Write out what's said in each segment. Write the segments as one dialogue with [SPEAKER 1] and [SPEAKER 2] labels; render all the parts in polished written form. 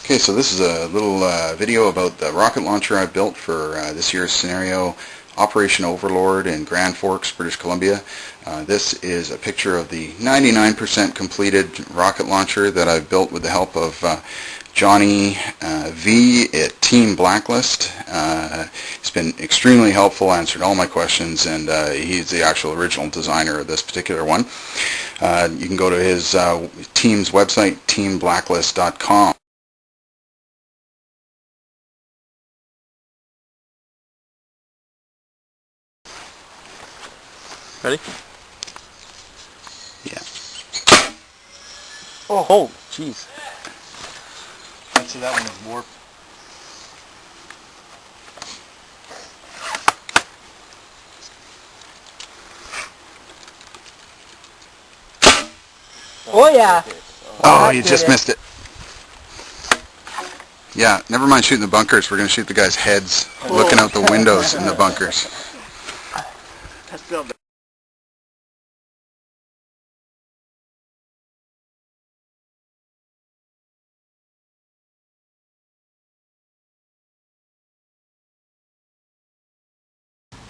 [SPEAKER 1] Okay, so this is a little video about the rocket launcher I built for this year's scenario, Operation Overlord in Grand Forks, British Columbia. This is a picture of the 99% completed rocket launcher that I've built with the help of Johnny V at Team Blacklist. He's been extremely helpful, answered all my questions, and he's the actual original designer of this particular one. You can go to his team's website, teamblacklist.com.
[SPEAKER 2] Ready?
[SPEAKER 1] Yeah.
[SPEAKER 2] Oh, jeez.
[SPEAKER 1] I'd say that one is warped.
[SPEAKER 2] Oh, yeah.
[SPEAKER 1] Oh, you just missed it. Yeah, never mind shooting the bunkers. We're going to shoot the guys' heads looking out the windows in the bunkers.
[SPEAKER 2] That's built.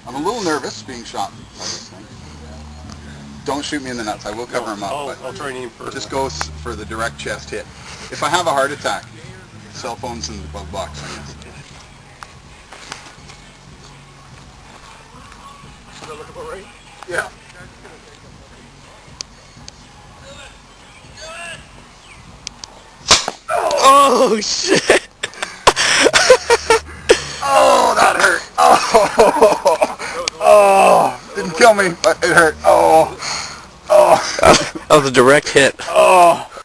[SPEAKER 1] I'm a little nervous being shot by this thing. Don't shoot me in the nuts. I will cover him up. But
[SPEAKER 2] I'll try and aim first.
[SPEAKER 1] just go for the direct chest hit. If I have a heart attack, cell phone's in the glove box, I guess.
[SPEAKER 2] Does that look about right?
[SPEAKER 1] Yeah.
[SPEAKER 2] Oh, shit!
[SPEAKER 1] Oh, that hurt. Oh, didn't kill me, but it hurt. Oh.
[SPEAKER 2] That was a direct hit.
[SPEAKER 1] Oh.